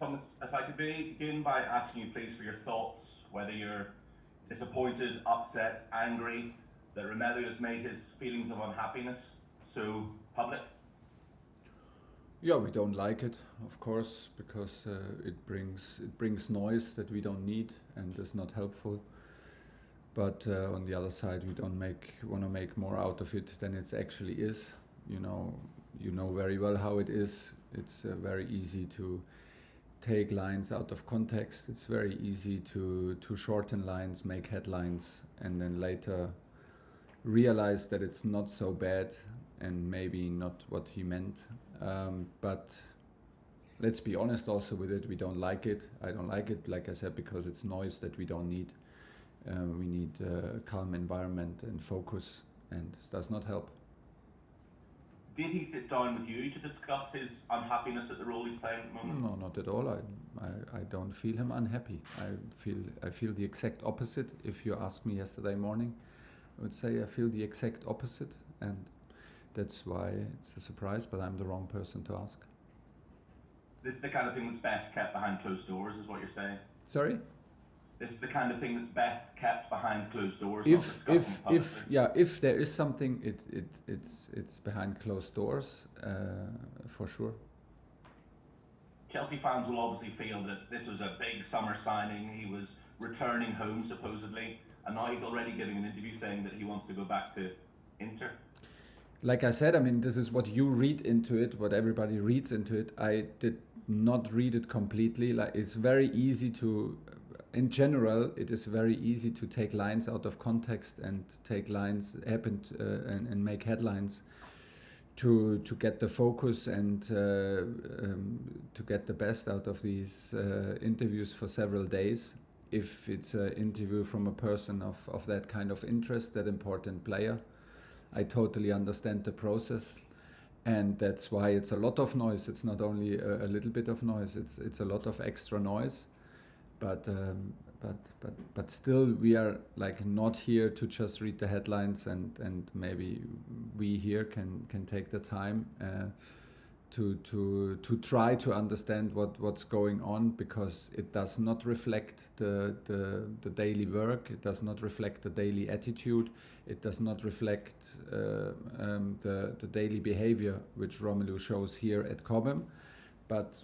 Thomas, if I could begin by asking you please for your thoughts, whether you're disappointed, upset, angry that Romelu has made his feelings of unhappiness so public. Yeah, we don't like it, of course, because it brings noise that we don't need and is not helpful. But on the other side, we don't want to make more out of it than it actually is. You know very well how it is. It's very easy to take lines out of context. It's very easy to shorten lines, make headlines, and then later realize that it's not so bad and maybe not what he meant. But let's be honest also with it, we don't like it. I don't like it, like I said, because it's noise that we don't need. We need a calm environment and focus, and this does not help. Did he sit down with you to discuss his unhappiness at the role he's playing at the moment? No, not at all. I don't feel him unhappy. I feel the exact opposite. If you asked me yesterday morning, I would say I feel the exact opposite, and that's why it's a surprise, but I'm the wrong person to ask. This is the kind of thing that's best kept behind closed doors, is what you're saying? Sorry? This is the kind of thing that's best kept behind closed doors. If there is something, it's behind closed doors, for sure. Chelsea fans will obviously feel that this was a big summer signing. He was returning home supposedly, and now he's already giving an interview saying that he wants to go back to Inter. Like I said, I mean, this is what you read into it, what everybody reads into it. I did not read it completely. Like, it's very easy to, in general, it is very easy to take lines out of context and take lines and make headlines to get the focus and to get the best out of these interviews for several days. If it's an interview from a person of that kind of interest, that important player, I totally understand the process, and that's why it's a lot of noise. It's not only a little bit of noise; it's a lot of extra noise. But still, we are like not here to just read the headlines, and maybe we here can take the time to try to understand what's going on, because it does not reflect the daily work. It does not reflect the daily attitude. It does not reflect the daily behavior which Romelu shows here at Cobham. But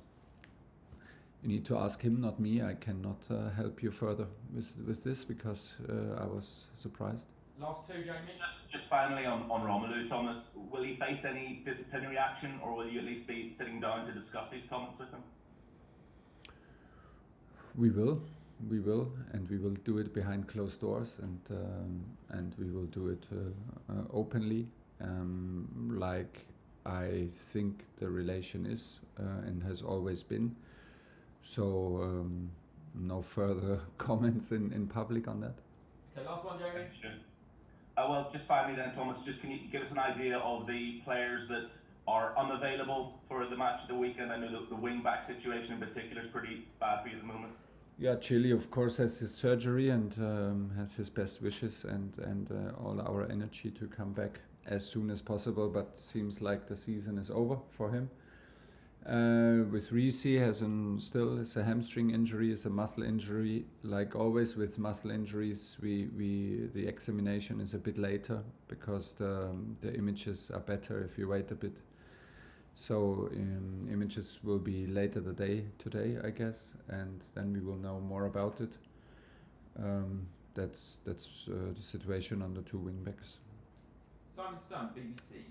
you need to ask him, not me. I cannot help you further with this, because I was surprised. Last two, Jamie. Just finally on Romelu, Thomas, will he face any disciplinary action, or will you at least be sitting down to discuss these comments with him? We will, and we will do it behind closed doors, and we will do it openly, like I think the relation is and has always been. So no further comments in public on that. Okay, last one, Jamie. Sure. Well, just finally then, Thomas, just can you give us an idea of the players that are unavailable for the match of the weekend? I know that the wing-back situation in particular is pretty bad for you at the moment. Yeah, Chile, of course, has his surgery and has his best wishes and all our energy to come back as soon as possible, but seems like the season is over for him. With Reece has a hamstring injury, is a muscle injury. Like always with muscle injuries, the examination is a bit later, because the images are better if you wait a bit. So images will be later today, I guess, and then we will know more about it. That's the situation on the two wingbacks. Simon Stone, BBC.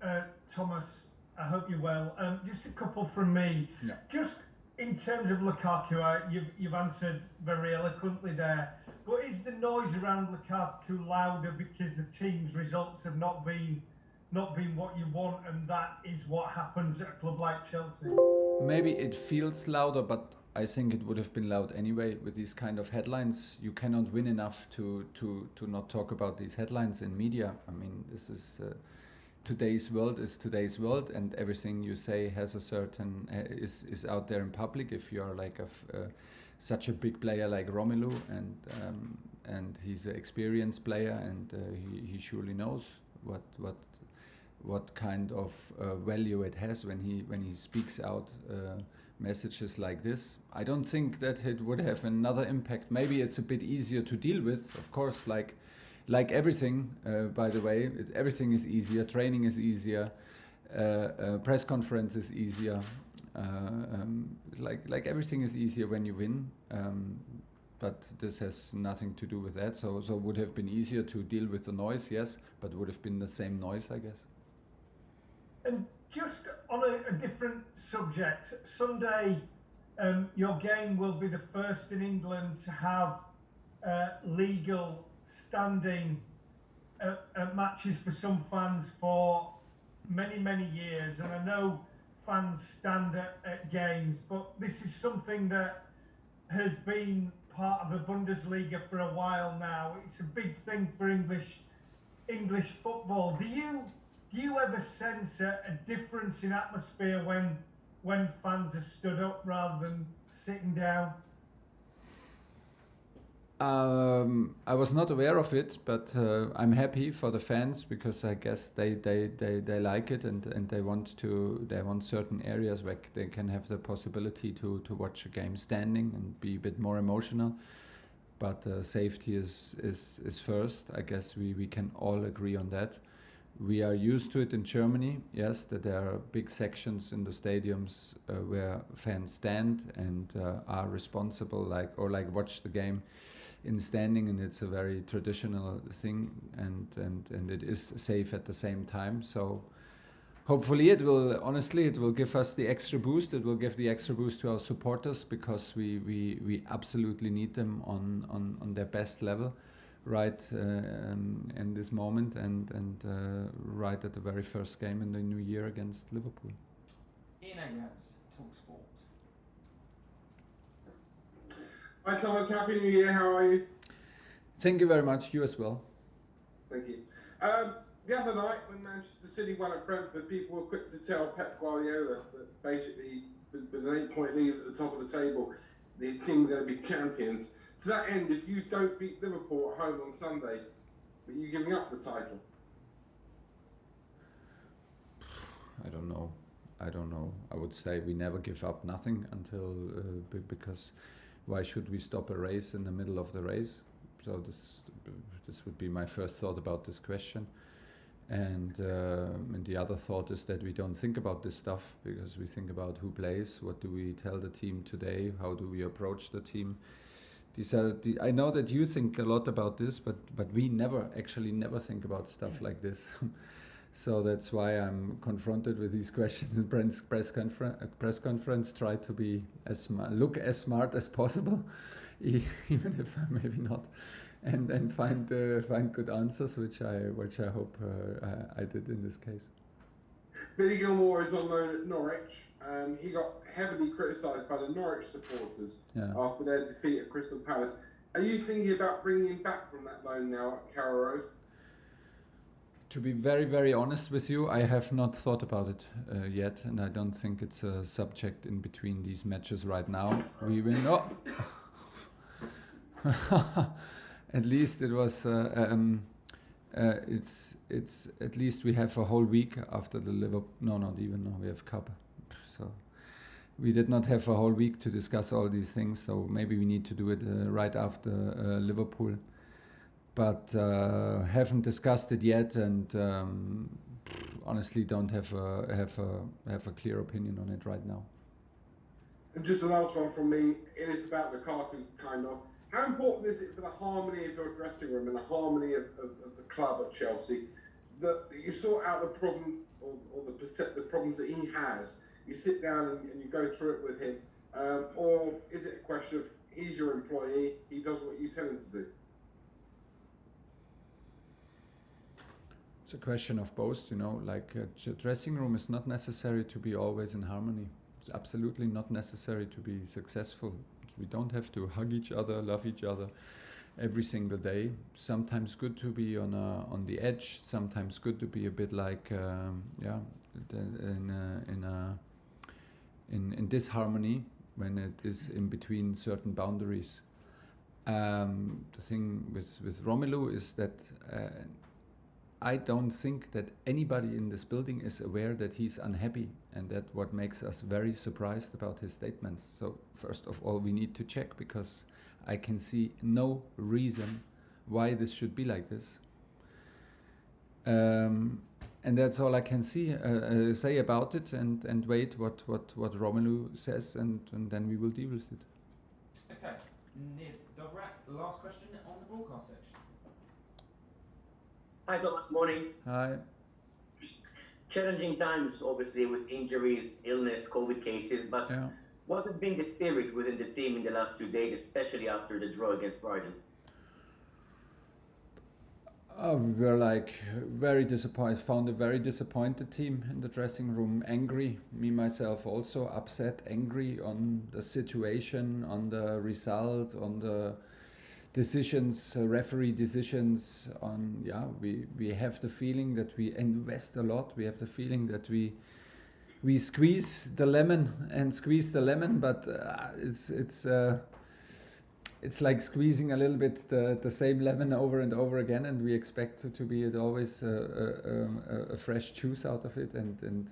Hi, Thomas. I hope you're well. Just a couple from me. Yeah. Just in terms of Lukaku, you've answered very eloquently there. But is the noise around Lukaku louder because the team's results have not been what you want, and that is what happens at a club like Chelsea? Maybe it feels louder, but I think it would have been loud anyway with these kind of headlines. You cannot win enough to not talk about these headlines in media. I mean, this is today's world is today's world, and everything you say has a certain is out there in public. If you are like such a big player like Romelu, and he's an experienced player, and he surely knows what kind of value it has when he speaks out messages like this. I don't think that it would have another impact. Maybe it's a bit easier to deal with, of course, like everything, by the way, everything is easier, training is easier, press conference is easier, like everything is easier when you win, but this has nothing to do with that, so it would have been easier to deal with the noise, yes, but would have been the same noise, I guess. And just on a different subject, Sunday, your game will be the first in England to have legal standing at matches for some fans for many years, and I know fans stand at games, but this is something that has been part of the Bundesliga for a while now. It's a big thing for English football. Do you ever sense a difference in atmosphere when fans are stood up rather than sitting down? I was not aware of it, but I'm happy for the fans because I guess they like it and they want certain areas where they can have the possibility to watch a game standing and be a bit more emotional. But safety is first. I guess we can all agree on that. We are used to it in Germany, yes, that there are big sections in the stadiums where fans stand and are responsible, like watch the game in standing, and it's a very traditional thing, and it is safe at the same time. So hopefully it will give us the extra boost. It will give the extra boost to our supporters because we absolutely need them on their best level right in this moment and right at the very first game in the new year against Liverpool. Ian Abrams, Talk Sport. Hi Thomas, Happy New Year, how are you? Thank you very much, you as well. Thank you. The other night when Manchester City won at Brentford, people were quick to tell Pep Guardiola that basically with an 8-point lead at the top of the table, his team are going to be champions. To that end, if you don't beat Liverpool at home on Sunday, are you giving up the title? I don't know. I would say we never give up nothing until because why should we stop a race in the middle of the race? So this would be my first thought about this question. And the other thought is that we don't think about this stuff because we think about who plays, what do we tell the team today, how do we approach the team. These are I know that you think a lot about this, but we never think about stuff like this. So that's why I'm confronted with these questions in press conference. Try to be look as smart as possible, even if I'm maybe not, and find good answers, which I hope I did in this case. Billy Gilmore is on loan at Norwich. He got heavily criticised by the Norwich supporters after their defeat at Crystal Palace. Are you thinking about bringing him back from that loan now at Carrow Road? To be very, very honest with you, I have not thought about it yet, and I don't think it's a subject in between these matches right now. We win. Oh. At least it was. It's at least we have a whole week after the Liverpool. No, not even. No, we have Cup. So we did not have a whole week to discuss all these things. So maybe we need to do it right after Liverpool. But haven't discussed it yet, and honestly don't have a clear opinion on it right now. And just the last one from me. It is about Lukaku, kind of. How important is it for the harmony of your dressing room and the harmony of the club at Chelsea that you sort out the problem or the problems that he has? You sit down and you go through it with him, or is it a question of he's your employee, he does what you tell him to do? It's a question of both, like a dressing room is not necessary to be always in harmony. It's absolutely not necessary to be successful. We don't have to hug each other, love each other every single day. Sometimes good to be on the edge. Sometimes good to be a bit like in disharmony when it is in between certain boundaries. The thing with Romelu is that I don't think that anybody in this building is aware that he's unhappy, and that what makes us very surprised about his statements. So first of all, we need to check, because I can see no reason why this should be like this. And that's all I can say about it, and wait what Romelu says, and then we will deal with it. Okay, Niv Dobrat, last question on the broadcast section. Hi Thomas, morning. Hi. Challenging times, obviously, with injuries, illness, COVID cases, but Yeah. what has been the spirit within the team in the last few days, especially after the draw against Brighton? We were like very disappointed, found a very disappointed team in the dressing room, angry, me myself also upset, angry on the situation, on the result, on the decisions, referee decisions, on, yeah, we have the feeling that we invest a lot, we have the feeling that we squeeze the lemon, but it's like squeezing a little bit the same lemon over and over again, and we expect to be always a fresh juice out of it, and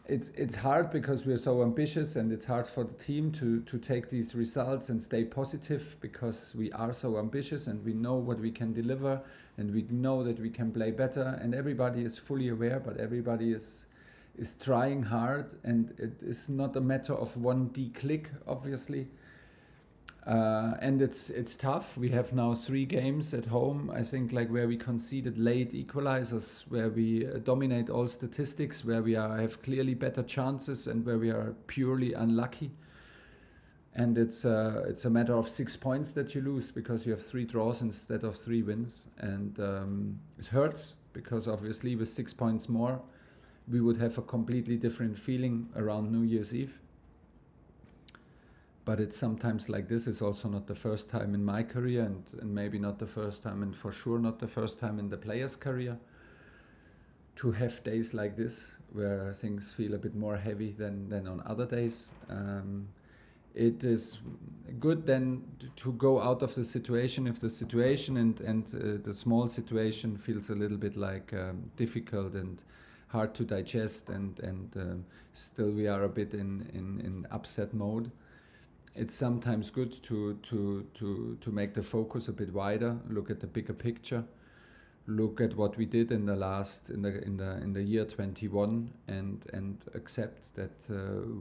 it's hard because we're so ambitious, and it's hard for the team to take these results and stay positive, because we are so ambitious and we know what we can deliver, and we know that we can play better, and everybody is fully aware, but everybody is trying hard, and it is not a matter of one click, obviously. And it's tough. We have now 3 games at home, I think, like where we conceded late equalizers, where we dominate all statistics, where we have clearly better chances, and where we are purely unlucky. And it's a matter of 6 points that you lose, because you have 3 draws instead of 3 wins, and it hurts, because obviously with 6 points more, we would have a completely different feeling around New Year's Eve. But it's sometimes like this. It's also not the first time in my career, and maybe not the first time, and for sure not the first time in the player's career, to have days like this where things feel a bit more heavy than on other days. It is good then to go out of the situation, if the situation and the small situation feels a little bit like difficult and hard to digest, and still we are a bit in upset mode. It's sometimes good to make the focus a bit wider, look at the bigger picture, look at what we did in the year 21, and accept that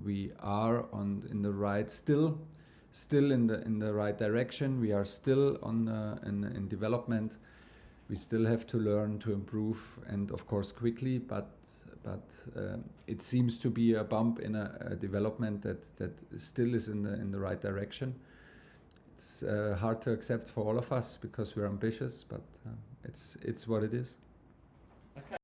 we are in the right still in the right direction. We are still in development. We still have to learn to improve, and of course quickly, but it seems to be a bump in a development that still is in the right direction. It's hard to accept for all of us, because we're ambitious, but it's what it is.